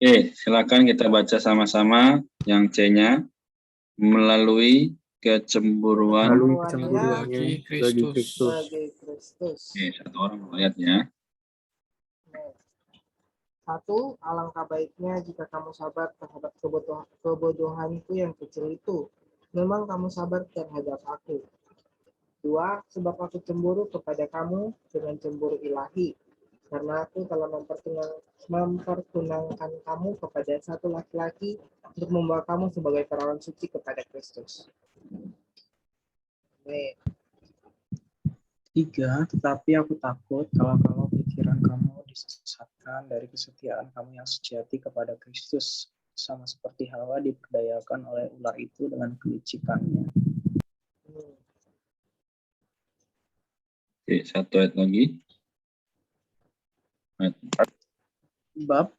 Silakan kita baca sama-sama yang C-nya. Melalui kecemburuan bagi Kristus. Satu orang ayat ya. 1. Alangkah baiknya jika kamu sabar terhadap kebodohanku yang kecil itu. Memang kamu sabar terhadap aku. 2. Sebab aku cemburu kepada kamu dengan cemburu ilahi. Karena aku telah mempertunangkan kamu kepada satu laki-laki untuk membawa kamu sebagai perawan suci kepada Kristus. 3. Tetapi aku takut kalau pikiran kamu disesatkan dari kesetiaan kamu yang sejati kepada Kristus, sama seperti Hawa diperdayakan oleh ular itu dengan kelicikannya. Satu ayat lagi. Ayat 4. Bab,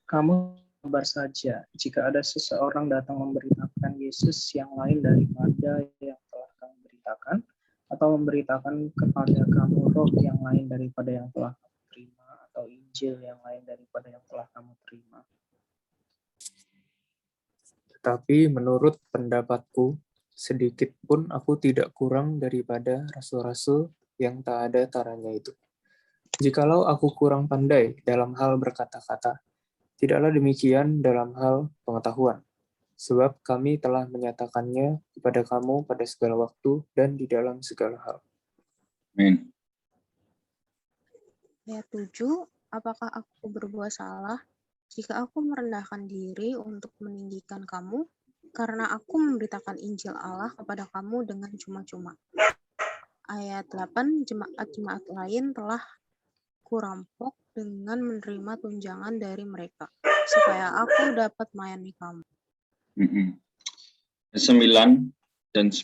kamu sabar saja jika ada seseorang datang memberitakan Yesus yang lain daripada yang telah kamu beritakan, atau memberitakan kepada kamu roh yang lain daripada yang telah kamu terima, atau Injil yang lain daripada yang telah kamu terima. Tetapi menurut pendapatku, sedikit pun aku tidak kurang daripada rasul-rasul yang tak ada taranya itu. Jikalau aku kurang pandai dalam hal berkata-kata, tidaklah demikian dalam hal pengetahuan. Sebab kami telah menyatakannya kepada kamu pada segala waktu dan di dalam segala hal. Amin. Ayat 7, apakah aku berbuat salah jika aku merendahkan diri untuk meninggikan kamu, karena aku memberitakan Injil Allah kepada kamu dengan cuma-cuma. Ayat 8, jemaat-jemaat lain telah kurampok dengan menerima tunjangan dari mereka, supaya aku dapat melayani kamu. 9 dan 10.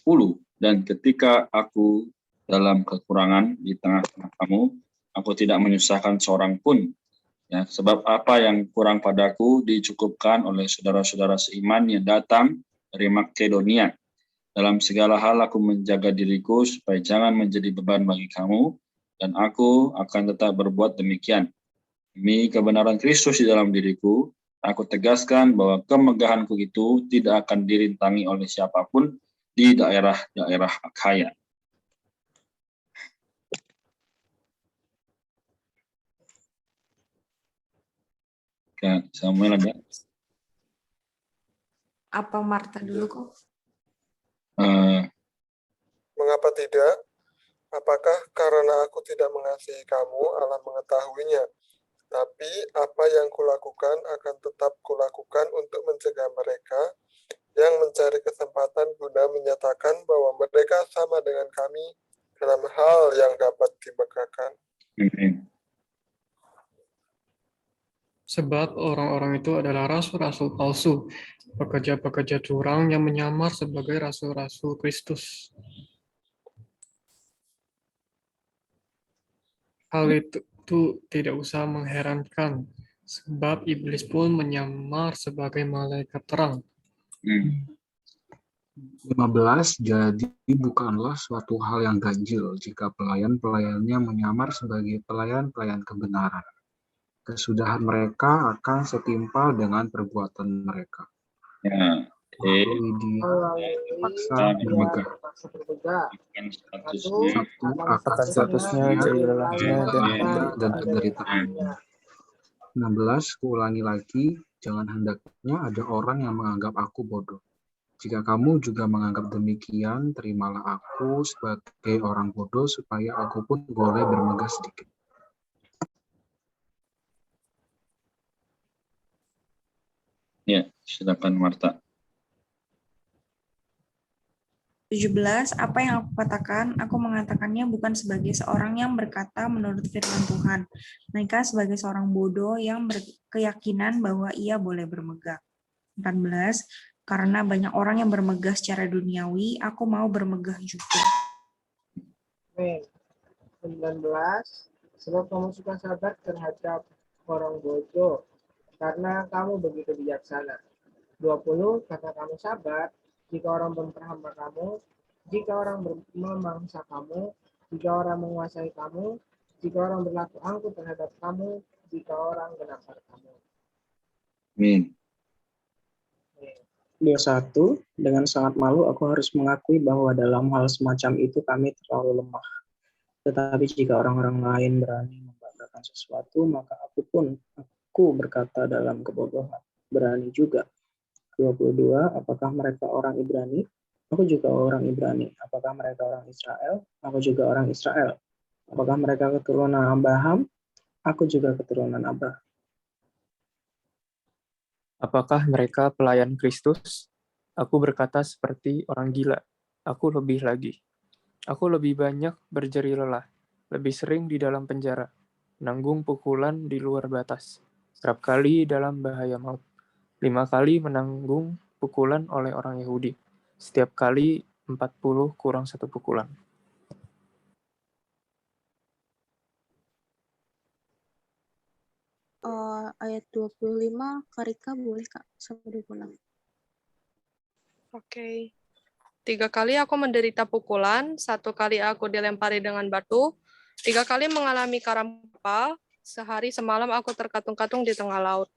Dan ketika aku dalam kekurangan di tengah-tengah kamu, aku tidak menyusahkan seorang pun. Ya, sebab apa yang kurang padaku dicukupkan oleh saudara-saudara seiman yang datang dari Makedonia. Dalam segala hal aku menjaga diriku supaya jangan menjadi beban bagi kamu, dan aku akan tetap berbuat demikian. Demi kebenaran Kristus di dalam diriku, aku tegaskan bahwa kemegahanku itu tidak akan dirintangi oleh siapapun di daerah-daerah Akhaya. Samuel ada? Apa Marta dulu kok? Mengapa tidak? Apakah karena aku tidak mengasihi kamu, Allah mengetahuinya. Tapi apa yang kulakukan akan tetap kulakukan untuk mencegah mereka yang mencari kesempatan guna menyatakan bahwa mereka sama dengan kami dalam hal yang dapat dimegahkan. Sebab orang-orang itu adalah rasul-rasul palsu, pekerja-pekerja curang yang menyamar sebagai rasul-rasul Kristus. Hal itu tidak usah mengherankan, sebab iblis pun menyamar sebagai malaikat terang. 15. Jadi bukanlah suatu hal yang ganjil jika pelayan-pelayannya menyamar sebagai pelayan-pelayan kebenaran. Kesudahan mereka akan setimpal dengan perbuatan mereka. Ya. Dipaksa bermegah. Satu, akan statusnya, jelelahnya, dan penderitaannya. 16. Kuulangi lagi, jangan hendaknya ada orang yang menganggap aku bodoh. Jika kamu juga menganggap demikian, terimalah aku sebagai orang bodoh supaya aku pun boleh bermegah sedikit. Ya, silakan Marta. 17. Apa yang aku katakan, aku mengatakannya bukan sebagai seorang yang berkata menurut firman Tuhan, melainkan sebagai seorang bodoh yang berkeyakinan bahwa ia boleh bermegah. 14. Karena banyak orang yang bermegah secara duniawi, aku mau bermegah juga. 19. Sebab kamu suka sabar terhadap orang bodoh, karena kamu begitu bijaksana. 20. Karena kamu sabar, jika orang memperhamba kamu, jika orang memangsa kamu, jika orang menguasai kamu, jika orang berlaku angkuh terhadap kamu, jika orang menampar kamu. Amin. 21. Dengan sangat malu aku harus mengakui bahwa dalam hal semacam itu kami terlalu lemah. Tetapi jika orang-orang lain berani membanggakan sesuatu, maka aku berkata dalam kebodohan. Berani juga. 22. Apakah mereka orang Ibrani? Aku juga orang Ibrani. Apakah mereka orang Israel? Aku juga orang Israel. Apakah mereka keturunan Abraham? Aku juga keturunan Abraham. Apakah mereka pelayan Kristus? Aku berkata seperti orang gila. Aku lebih lagi. Aku lebih banyak berjeri lelah, lebih sering di dalam penjara, menanggung pukulan di luar batas, kerap kali dalam bahaya maut. 5 kali menanggung pukulan oleh orang Yahudi. Setiap kali 40 kurang 1 pukulan. Ayat 25, Karika boleh Kak, sampai 26. Oke. 3 kali aku menderita pukulan, 1 kali aku dilempari dengan batu, 3 kali mengalami karam kepal, sehari semalam aku terkatung-katung di tengah laut.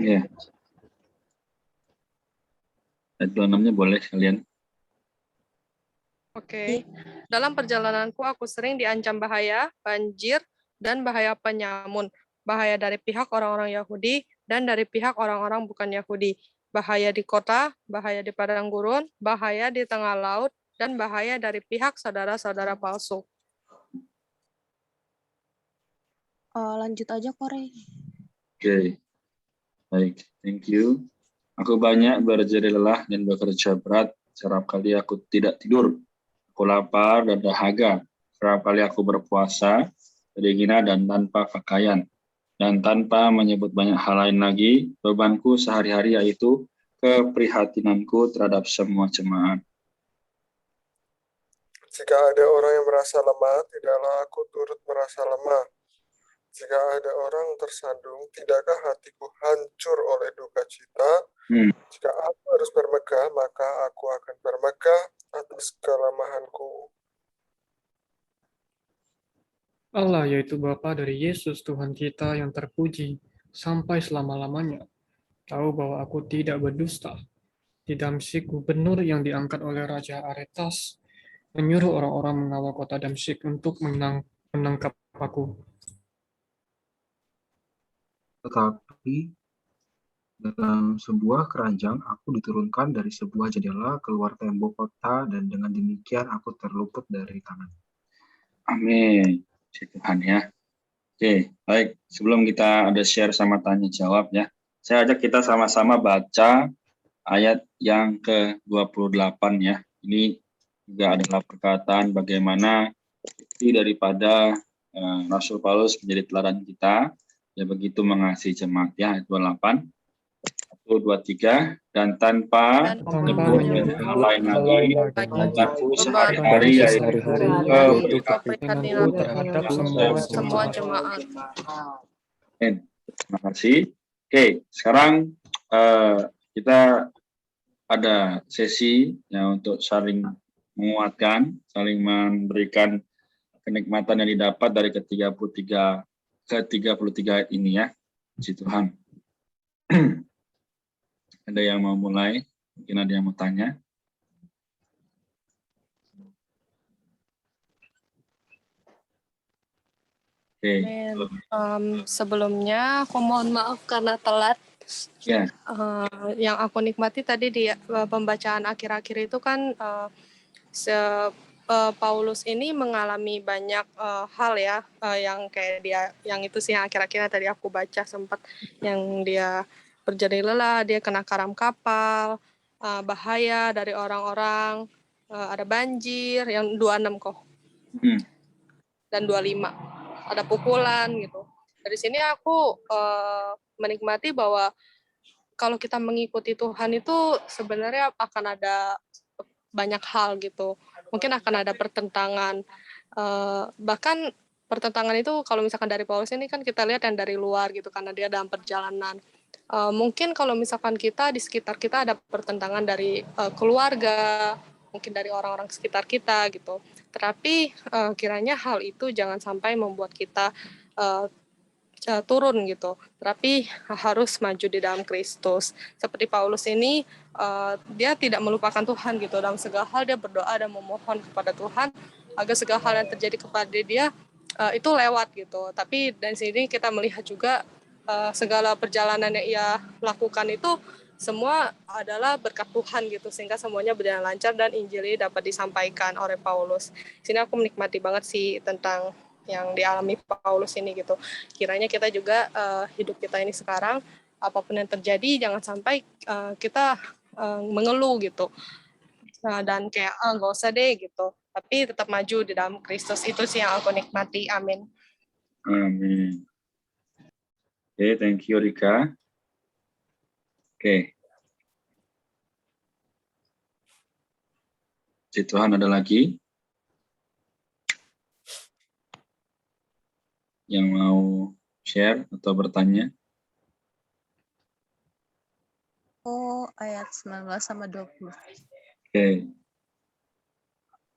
Ya. Ayat 26-nya boleh kalian. Oke. Dalam perjalananku aku sering diancam bahaya, banjir, dan bahaya penyamun. Bahaya dari pihak orang-orang Yahudi dan dari pihak orang-orang bukan Yahudi. Bahaya di kota, bahaya di padang gurun, bahaya di tengah laut, dan bahaya dari pihak saudara-saudara palsu. Lanjut aja, Kore. Oke. Baik, thank you. Aku banyak berjeri lelah dan bekerja berat. Serap kali aku tidak tidur. Aku lapar dan dahaga. Serap kali aku berpuasa, kedinginan dan tanpa pakaian. Dan tanpa menyebut banyak hal lain lagi, bebanku sehari-hari yaitu keprihatinanku terhadap semua jemaat. Jika ada orang yang merasa lemah, tidaklah aku turut merasa lemah. Jika ada orang tersandung, tidakkah hatiku hancur oleh duka cita? Jika aku harus bermegah, maka aku akan bermegah atas kelemahanku. Allah yaitu Bapa dari Yesus Tuhan kita yang terpuji sampai selama-lamanya. Tahu bahwa aku tidak berdusta. Di Damsyik, gubernur yang diangkat oleh Raja Aretas menyuruh orang-orang mengawal kota Damsyik untuk menangkap aku. Tetapi dalam sebuah keranjang aku diturunkan dari sebuah jendela keluar tembok kota, dan dengan demikian aku terluput dari tangan. Amin. Tuhan ya. Oke, baik. Sebelum kita ada share sama tanya jawab ya, saya ajak kita sama-sama baca ayat yang ke-28 ya. Ini juga adalah perkataan bagaimana daripada Rasul Paulus menjadi teladan kita, ya begitu mengasihi jemaat ya, ayat 28. 1, 2, 3, dan tanpa menyebut hal lain lagi, bebanku sehari-hari yaitu keprihatinanku terhadap semua jemaat. Terima kasih. Oke, sekarang kita ada sesi ya untuk saling menguatkan, saling memberikan kenikmatan yang didapat dari ke-33 ini ya. Puji Tuhan. Ada yang mau mulai? Mungkin ada yang mau tanya? Oke. Sebelumnya aku mohon maaf karena telat. Ya. Yang aku nikmati tadi di pembacaan akhir-akhir itu kan Paulus ini mengalami banyak hal ya, yang kayak dia, yang itu sih yang akhir-akhirnya tadi aku baca sempat, yang dia berjeri lelah, dia kena karam kapal, bahaya dari orang-orang, ada banjir, yang 26 kok, dan 25, ada pukulan gitu. Dari sini aku menikmati bahwa kalau kita mengikuti Tuhan itu sebenarnya akan ada banyak hal gitu. Mungkin akan ada pertentangan. Bahkan pertentangan itu kalau misalkan dari Paulus ini kan kita lihat yang dari luar gitu, karena dia dalam perjalanan. Mungkin kalau misalkan kita di sekitar kita ada pertentangan dari keluarga, mungkin dari orang-orang sekitar kita gitu. Tetapi kiranya hal itu jangan sampai membuat kita turun gitu, tapi harus maju di dalam Kristus. Seperti Paulus ini, dia tidak melupakan Tuhan gitu, dalam segala hal dia berdoa dan memohon kepada Tuhan agar segala hal yang terjadi kepada dia itu lewat gitu. Tapi dari sini kita melihat juga segala perjalanan yang ia lakukan itu semua adalah berkat Tuhan gitu, sehingga semuanya berjalan lancar dan Injil dapat disampaikan oleh Paulus. Sini aku menikmati banget sih tentang yang dialami Paulus ini gitu. Kiranya kita juga hidup kita ini sekarang, apapun yang terjadi jangan sampai kita mengeluh gitu, dan kayak nggak usah deh gitu, tapi tetap maju di dalam Kristus. Itu sih yang aku nikmati. Amin. Amin. Oke, thank you Rika. Oke. Puji Tuhan, ada lagi yang mau share atau bertanya? Oh, ayat 19 sama 20. Oke.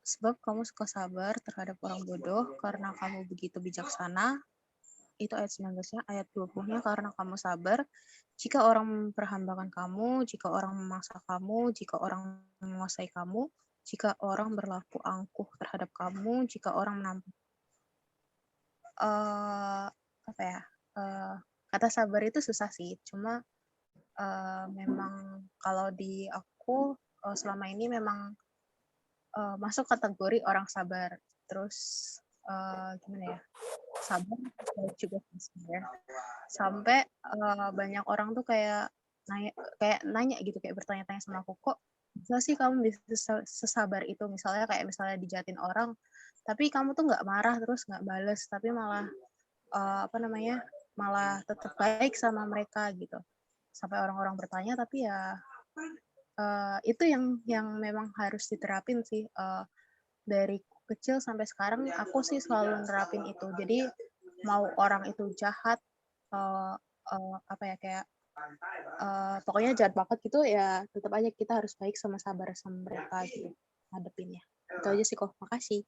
Sebab kamu suka sabar terhadap orang bodoh karena kamu begitu bijaksana. Itu ayat 19-nya. Ayat 20-nya, karena kamu sabar jika orang memperhambakan kamu, jika orang memaksa kamu, jika orang menguasai kamu, jika orang berlaku angkuh terhadap kamu, jika orang menampar. Kata sabar itu susah sih, cuma memang kalau di aku selama ini memang masuk kategori orang sabar. Terus gimana ya, sabar juga sabar. Sampai banyak orang tuh kayak nanya gitu, kayak bertanya-tanya sama aku, kok bisa sih kamu bisa sesabar itu? Misalnya dijahatin orang, tapi kamu tuh nggak marah terus nggak bales, tapi malah malah tetap baik sama mereka gitu. Sampai orang-orang bertanya, tapi ya itu yang memang harus diterapin sih. Dari kecil sampai sekarang aku sih selalu nerapin itu. Jadi mau orang itu jahat, pokoknya jahat banget gitu ya, tetap aja kita harus baik sama sabar sama mereka gitu ngadepinnya. Itu aja sih kok. Makasih.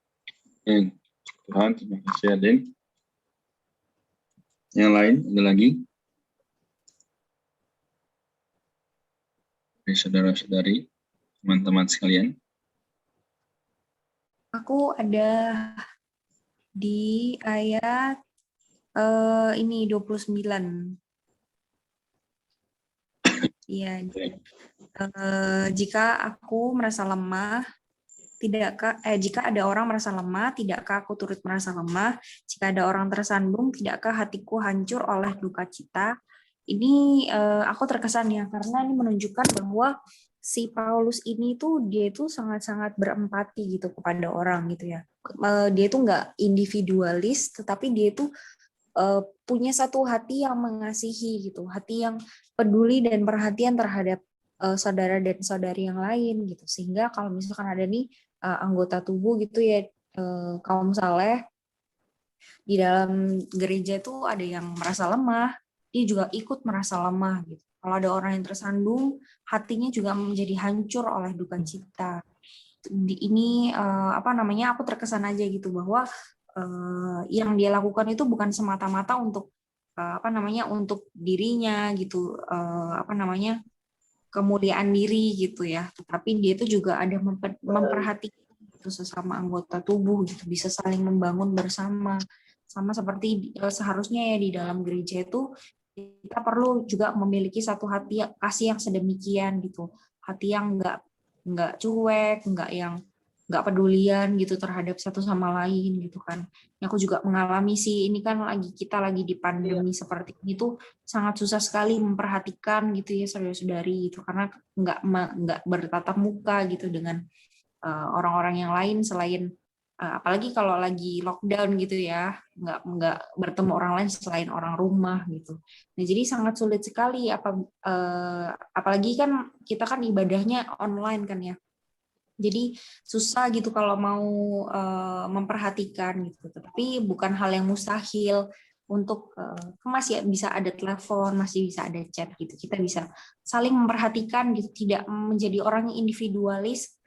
Tuhan, terima kasih Aden. Yang lain ada lagi? Saudara-saudari, teman-teman sekalian. Aku ada di ayat ini 29. Iya. Jika aku merasa lemah, jika ada orang merasa lemah, tidakkah aku turut merasa lemah? Jika ada orang tersandung, tidakkah hatiku hancur oleh duka cita? Ini aku terkesan ya, karena ini menunjukkan bahwa si Paulus ini tuh dia itu sangat-sangat berempati gitu kepada orang gitu ya. Dia tuh nggak individualis, tetapi dia tuh punya satu hati yang mengasihi gitu, hati yang peduli dan perhatian terhadap saudara dan saudari yang lain gitu. Sehingga kalau misalkan ada nih anggota tubuh gitu ya, kaum saleh di dalam gereja itu ada yang merasa lemah, dia juga ikut merasa lemah gitu. Kalau ada orang yang tersandung, hatinya juga menjadi hancur oleh duka cita. Ini aku terkesan aja gitu bahwa yang dia lakukan itu bukan semata-mata untuk untuk dirinya gitu, kemuliaan diri gitu ya, tetapi dia itu juga ada memperhatikan itu sesama anggota tubuh gitu, bisa saling membangun bersama, sama seperti seharusnya ya di dalam gereja itu kita perlu juga memiliki satu hati kasih yang sedemikian gitu, hati yang nggak cuek, nggak pedulian gitu terhadap satu sama lain gitu kan. Aku juga mengalami sih, ini kan kita lagi di pandemi seperti ini tuh sangat susah sekali memperhatikan gitu ya saudara-saudari gitu, karena nggak bertatap muka gitu dengan orang-orang yang lain selain apalagi kalau lagi lockdown gitu ya, nggak bertemu orang lain selain orang rumah gitu. Nah jadi sangat sulit sekali apalagi kan kita kan ibadahnya online kan ya. Jadi susah gitu kalau mau memperhatikan gitu. Tapi bukan hal yang mustahil untuk masih bisa ada telepon, masih bisa ada chat gitu. Kita bisa saling memperhatikan gitu, tidak menjadi orang yang individualis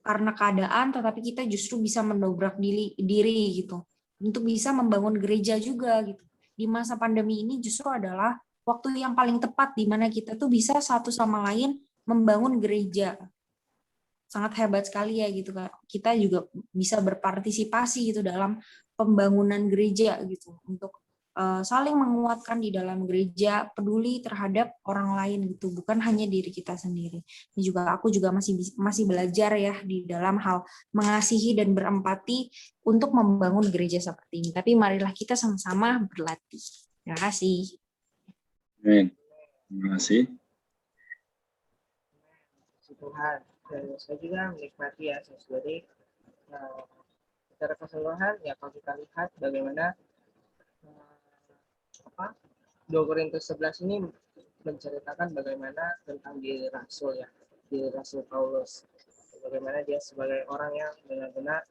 karena keadaan, tetapi kita justru bisa mendobrak diri gitu untuk bisa membangun gereja juga gitu. di masa pandemi ini justru adalah waktu yang paling tepat di mana kita tuh bisa satu sama lain membangun gereja. Sangat hebat sekali ya gitu Kak. Kita juga bisa berpartisipasi gitu dalam pembangunan gereja gitu untuk saling menguatkan di dalam gereja, peduli terhadap orang lain gitu, bukan hanya diri kita sendiri. Ini juga aku juga masih belajar ya di dalam hal mengasihi dan berempati untuk membangun gereja seperti ini. Tapi marilah kita sama-sama berlatih. Terima kasih. Amin. Terima kasih. Tuhan. Dan saya juga menikmati ya, saudari, secara keseluruhan ya kalau kita lihat bagaimana 2 Korintus 11 ini menceritakan bagaimana tentang diri rasul ya, diri rasul Paulus, bagaimana dia sebagai orang yang benar-benar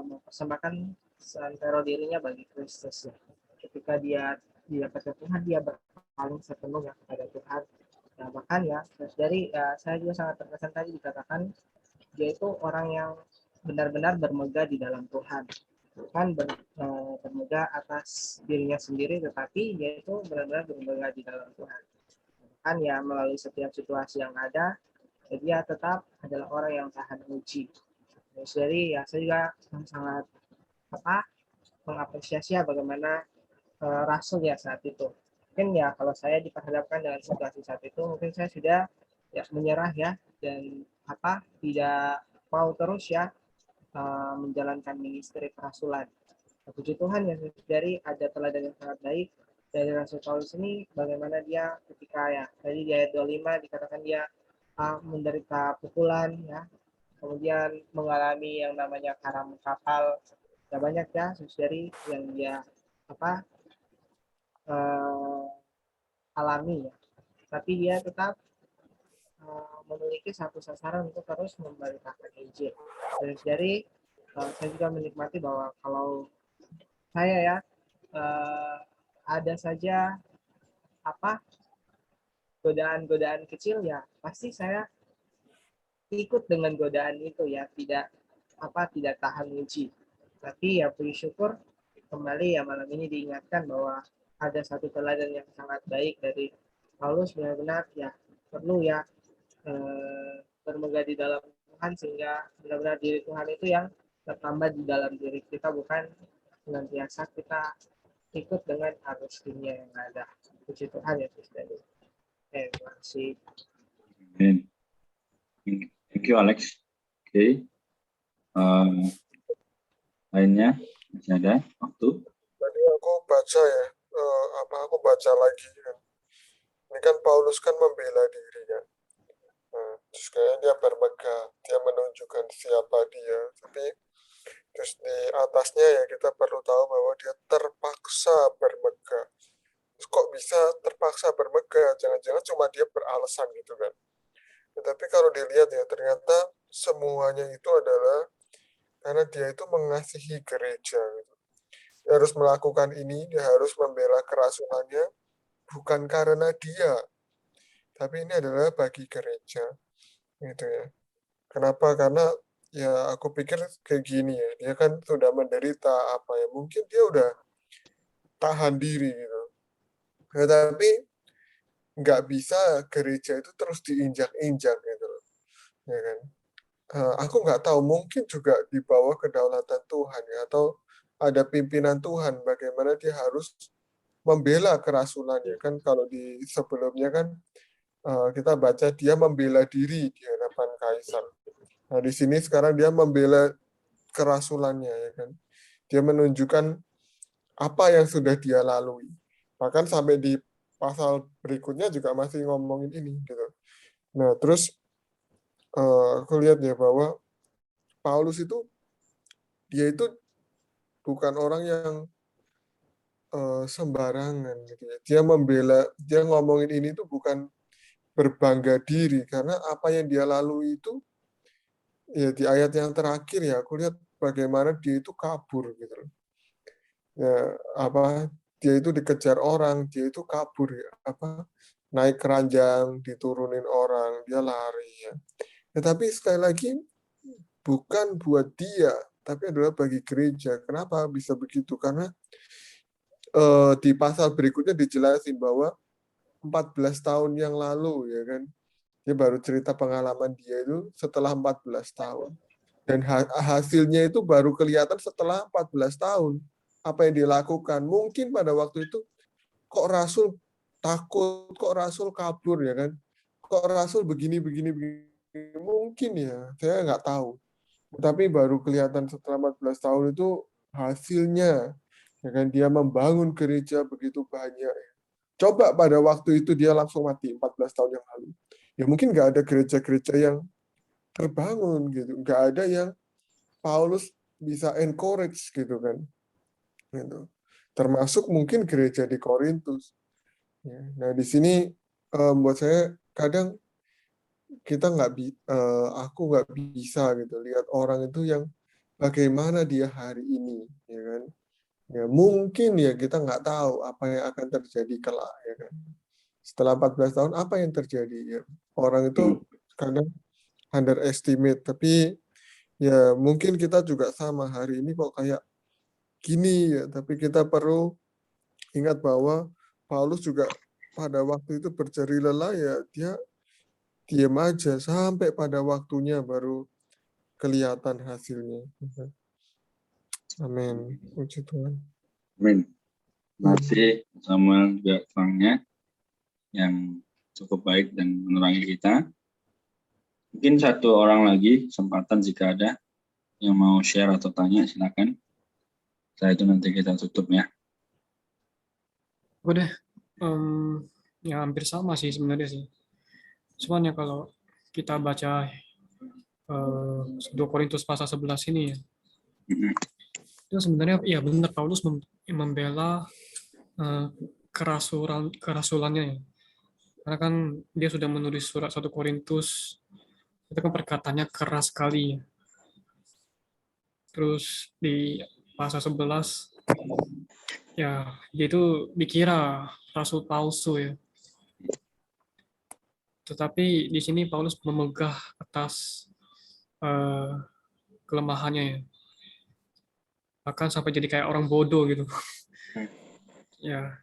mempersembahkan seantero dirinya bagi Kristus ya. Ketika dia kepada Tuhan, dia berpaling sepenuhnya kepada Tuhan. Nah, bahkan ya, dari saya juga sangat terkesan tadi dikatakan dia itu orang yang benar-benar bermegah di dalam Tuhan, bukan bermegah atas dirinya sendiri, tetapi dia itu benar-benar bermegah di dalam Tuhan. Kan ya melalui setiap situasi yang ada, dia tetap adalah orang yang tahan uji. Jadi ya saya juga sangat mengapresiasi bagaimana rasul ya saat itu. Mungkin ya kalau saya diperhadapkan dengan situasi saat itu, mungkin saya sudah ya menyerah ya, dan tidak mau terus ya menjalankan ministry kerasulan. Puji Tuhan ya, dari ada teladan yang sangat baik dari Rasul Paulus ini, bagaimana dia ketika ya tadi di ayat 25 dikatakan dia menderita pukulan ya, kemudian mengalami yang namanya karam kapal, ya banyak ya saudari yang dia alami ya, tapi dia tetap memiliki satu sasaran untuk terus memberitakan Injil. Dan dari saya juga menikmati bahwa kalau saya ya ada saja godaan-godaan kecil ya, pasti saya ikut dengan godaan itu ya, tidak tahan uji. Tapi ya puji syukur kembali ya malam ini diingatkan bahwa ada satu teladan yang sangat baik dari Paulus, benar-benar ya perlu ya bermegah di dalam Tuhan, sehingga benar-benar diri Tuhan itu yang bertambah di dalam diri kita, bukan senantiasa kita ikut dengan arus dunia yang ada. Puji Tuhan ya saudara. Terima kasih. Amen. Thank you Alex. Oke. Lainnya masih ada waktu? Tadi aku baca ya, aku baca lagi kan. Ini kan Paulus kan membela diri kan. Terus kayaknya dia bermegah, dia menunjukkan siapa dia. Tapi terus di atasnya ya kita perlu tahu bahwa dia terpaksa bermegah. Terus kok bisa terpaksa bermegah? Jangan-jangan cuma dia beralasan gitu kan. Tetapi kalau dilihat ya, ternyata semuanya itu adalah karena dia itu mengasihi gereja gitu. Dia harus melakukan ini, dia harus membela kerasunannya bukan karena dia, tapi ini adalah bagi gereja gitu ya. Kenapa? Karena ya aku pikir kayak gini ya, dia kan sudah menderita mungkin dia udah tahan diri gitu. Tetapi nggak bisa gereja itu terus diinjak-injak gitu loh, ya kan. Aku nggak tahu, mungkin juga di bawah kedaulatan Tuhan ya, atau ada pimpinan Tuhan bagaimana dia harus membela kerasulannya kan. Kalau di sebelumnya kan kita baca dia membela diri di hadapan kaisar. Nah di sini sekarang dia membela kerasulannya ya kan. Dia menunjukkan apa yang sudah dia lalui. Bahkan sampai di pasal berikutnya juga masih ngomongin ini gitu. Nah terus aku lihat ya bahwa Paulus itu dia itu bukan orang yang sembarangan gitu ya. Dia ngomongin ini tuh bukan berbangga diri, karena apa yang dia lalui itu ya di ayat yang terakhir ya aku lihat bagaimana dia itu kabur gitu loh. Ya dia itu dikejar orang, dia itu kabur ya, naik keranjang, diturunin orang, dia lari ya. Tetapi sekali lagi bukan buat dia, tapi adalah bagi gereja. Kenapa bisa begitu? Karena di pasal berikutnya dijelasin bahwa 14 tahun yang lalu, ya kan, dia baru cerita pengalaman dia itu setelah 14 tahun. Dan hasilnya itu baru kelihatan setelah 14 tahun. Apa yang dilakukan. Mungkin pada waktu itu, kok Rasul takut, kok Rasul kabur, ya kan. Kok Rasul begini. Mungkin ya, saya nggak tahu. Tapi baru kelihatan setelah 14 tahun itu hasilnya. Ya kan, dia membangun gereja begitu banyak. Coba pada waktu itu dia langsung mati 14 tahun yang lalu. Ya mungkin nggak ada gereja-gereja yang terbangun gitu. Nggak ada yang Paulus bisa encourage gitu kan. Gitu. Termasuk mungkin gereja di Korintus. Ya. Nah di sini buat saya kadang kita aku nggak bisa gitu lihat orang itu yang bagaimana dia hari ini, ya kan. Ya mungkin ya kita nggak tahu apa yang akan terjadi kelak, ya kan. Setelah 14 tahun apa yang terjadi ya. Orang itu kadang underestimate, tapi ya mungkin kita juga sama hari ini kok kayak gini ya, tapi kita perlu ingat bahwa Paulus juga pada waktu itu berjeri lelah ya dia diam aja sampai pada waktunya baru kelihatan hasilnya. Amin. Puji Tuhan. Amin. Terima kasih sama juga terangnya yang cukup baik dan menerangi kita. Mungkin satu orang lagi kesempatan jika ada yang mau share atau tanya silakan. Setelah itu nanti kita tutup ya. Udah, ya hampir sama sih sebenarnya sih. Cuman ya kalau kita baca 2 Korintus pasal 11 ini ya, itu sebenarnya ya benar Paulus membela kerasulannya ya. Karena kan dia sudah menulis surat 1 Korintus, itu kan perkataannya keras sekali ya. Terus di pasal 11 ya dia itu dikira rasul palsu ya. Tetapi di sini Paulus memegah atas kelemahannya ya. Bahkan sampai jadi kayak orang bodoh gitu. Ya.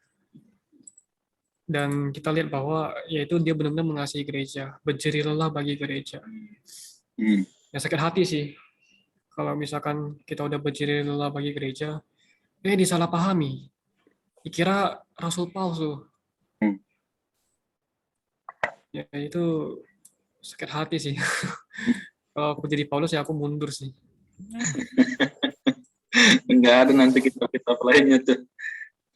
Dan kita lihat bahwa yaitu dia benar-benar mengasihi gereja, berjeri lelah bagi gereja. Ya sakit hati sih kalau misalkan kita udah berjeri lelah bagi gereja, disalahpahami, dikira rasul palsu. Ya itu sakit hati sih. Kalau aku jadi Paulus ya aku mundur sih. Enggak ada nanti kita lainnya tuh.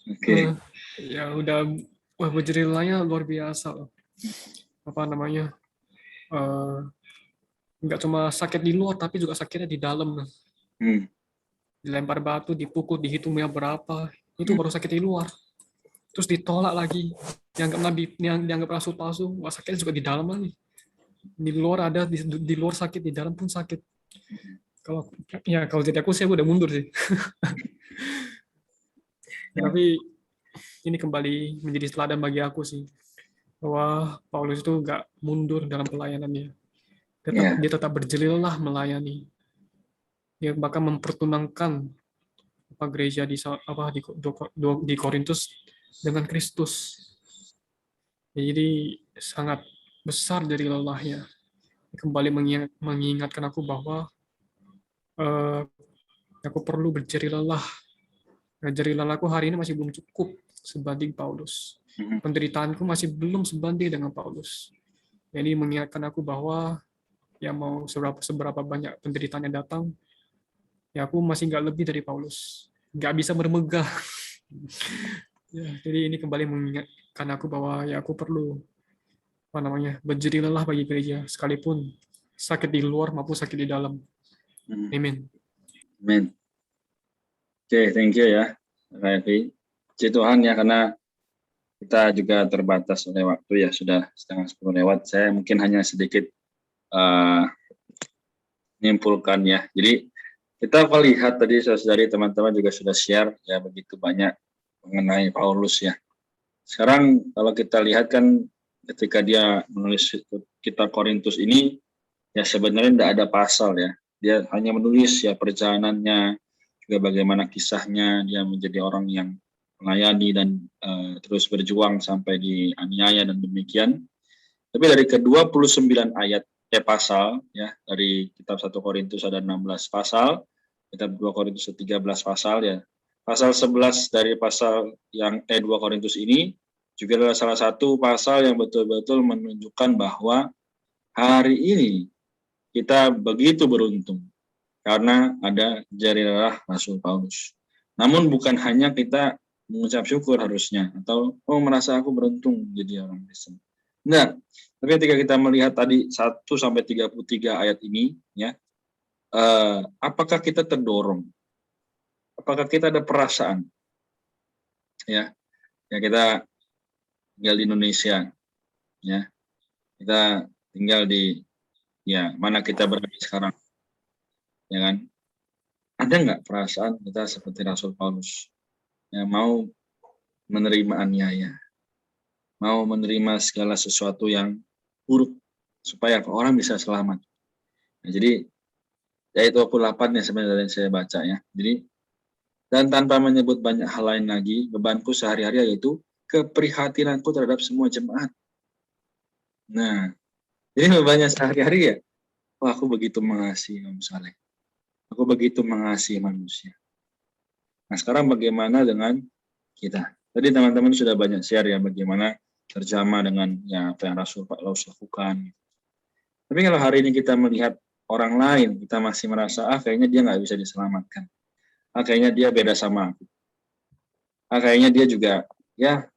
Oke. Ya udah, berjeri lelahnya luar biasa loh. Apa namanya? Enggak cuma sakit di luar tapi juga sakitnya di dalam. Dilempar batu, dipukul, dihitungnya berapa, itu baru sakit di luar. Terus ditolak lagi, dianggap rasul palsu, wah sakitnya juga di dalam lagi. Di luar ada, di luar sakit, di dalam pun sakit. Kalau jadi aku saya udah mundur sih. Tapi ini kembali menjadi teladan bagi aku sih, bahwa Paulus itu nggak mundur dalam pelayanannya. Dia tetap berjeri lelah melayani. Dia bahkan mempertunangkan gereja di Korintus dengan Kristus. Jadi sangat besar dari lelahnya. Kembali mengingatkan aku bahwa aku perlu berjeri lelah. Jeri lelahku hari ini masih belum cukup sebanding Paulus. Penderitaanku masih belum sebanding dengan Paulus. Jadi mengingatkan aku bahwa ya mau seberapa banyak penderitaan yang datang, ya aku masih nggak lebih dari Paulus. Nggak bisa bermegah. Ya, jadi ini kembali mengingatkan aku bahwa ya aku perlu berjeri lelah bagi gereja, sekalipun sakit di luar maupun sakit di dalam. Amin. Amin. Oke, thank you ya, Revi. Puji Tuhan ya, karena kita juga terbatas oleh waktu ya, sudah 9:30 lewat. Saya mungkin hanya sedikit menyimpulkan ya. Jadi kita melihat tadi saudari teman-teman juga sudah share ya begitu banyak mengenai Paulus ya. Sekarang kalau kita lihat kan ketika dia menulis kitab Korintus ini ya sebenarnya tidak ada pasal ya. Dia hanya menulis ya perjalanannya, juga bagaimana kisahnya dia menjadi orang yang melayani dan terus berjuang sampai dianiaya dan demikian. Tapi dari ke-29 ayat pasal ya, dari kitab 1 Korintus ada 16 pasal, kitab 2 Korintus 13 pasal ya. Pasal 11 dari pasal yang 2 Korintus ini juga adalah salah satu pasal yang betul-betul menunjukkan bahwa hari ini kita begitu beruntung karena ada jari lelah Rasul Paulus. Namun bukan hanya kita mengucap syukur harusnya atau merasa aku beruntung jadi orang Kristen. Nah, tapi ketika kita melihat tadi 1 sampai 33 ayat ini ya, apakah kita terdorong? Apakah kita ada perasaan? Ya kita tinggal di Indonesia, ya kita tinggal di mana kita berada sekarang, ya kan? Ada nggak perasaan kita seperti Rasul Paulus yang mau menerima aniaya, mau menerima segala sesuatu yang buruk supaya orang bisa selamat? Nah, jadi ayat 28 ya sebenarnya saya baca ya. Jadi dan tanpa menyebut banyak hal lain lagi, bebanku sehari-hari yaitu keprihatinanku terhadap semua jemaat. Nah, jadi bebannya sehari-hari ya, aku begitu mengasihi Om Saleh. Aku begitu mengasihi manusia. Nah, sekarang bagaimana dengan kita? Tadi teman-teman sudah banyak share ya bagaimana terjamah dengan apa yang Rasul Paulus lakukan. Tapi kalau hari ini kita melihat orang lain, kita masih merasa kayaknya dia nggak bisa diselamatkan. Kayaknya dia beda sama aku. Kayaknya dia juga ya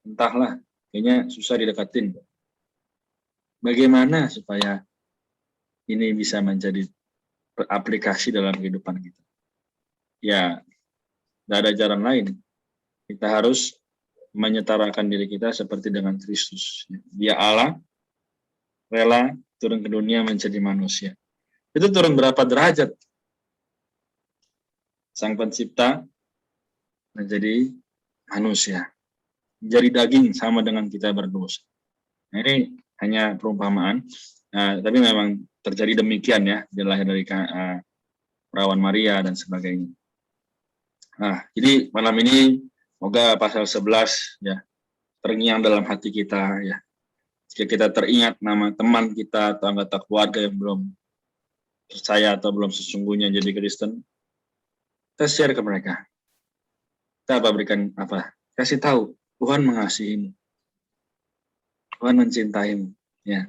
entahlah, kayaknya susah didekatin. Bagaimana supaya ini bisa menjadi aplikasi dalam kehidupan kita? Ya, tidak ada jalan lain. Kita harus menyetarakan diri kita seperti dengan Kristus. Dia Allah, rela turun ke dunia menjadi manusia. Itu turun berapa derajat? Sang pencipta menjadi manusia. Menjadi daging sama dengan kita berdosa. Nah, ini hanya perumpamaan. Tapi memang terjadi demikian ya. Dia lahir dari perawan Maria dan sebagainya. Nah, jadi malam ini semoga pasal 11 ya terngiang dalam hati kita ya. Jika kita teringat nama teman kita atau anggota keluarga yang belum percaya atau belum sesungguhnya jadi Kristen, kita share ke mereka. Kita berikan apa? Kasih tahu Tuhan mengasihimu. Tuhan mencintaimu ya.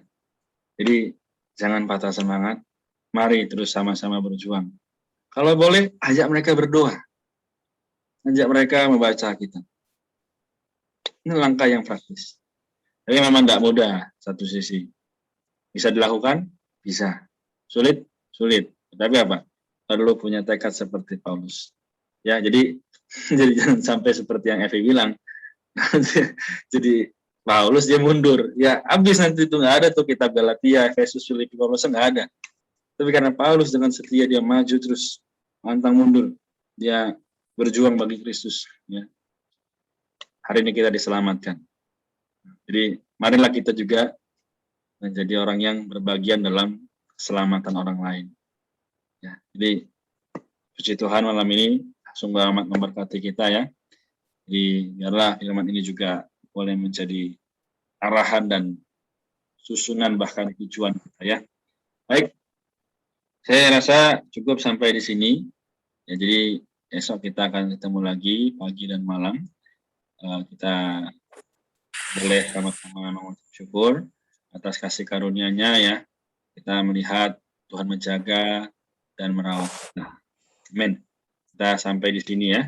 Jadi jangan patah semangat. Mari terus sama-sama berjuang. Kalau boleh ajak mereka berdoa. Ajak mereka membaca Alkitab. Ini langkah yang praktis. Tapi memang tidak mudah satu sisi. Bisa dilakukan? Bisa. Sulit? Sulit. Tapi apa? Perlu punya tekad seperti Paulus. Ya, jadi jangan sampai seperti yang Evi bilang. Jadi Paulus dia mundur. Ya, habis nanti itu nggak ada tuh kitab Galatia, Efesus, Filipi, Kolose nggak ada. Tapi karena Paulus dengan setia dia maju terus, pantang mundur. Dia berjuang bagi Kristus. Ya. Hari ini kita diselamatkan. Jadi marilah kita juga menjadi orang yang berbagian dalam keselamatan orang lain. Ya, jadi puji Tuhan malam ini sungguh amat memberkati kita ya. Jadi biarlah firman ini juga boleh menjadi arahan dan susunan bahkan tujuan kita ya. Baik, saya rasa cukup sampai di sini. Ya, jadi esok kita akan ketemu lagi pagi dan malam. Kita boleh sama-sama mengucap syukur atas kasih karunia-Nya ya. Kita melihat Tuhan menjaga dan merawat kita. Amin. Kita sampai di sini ya.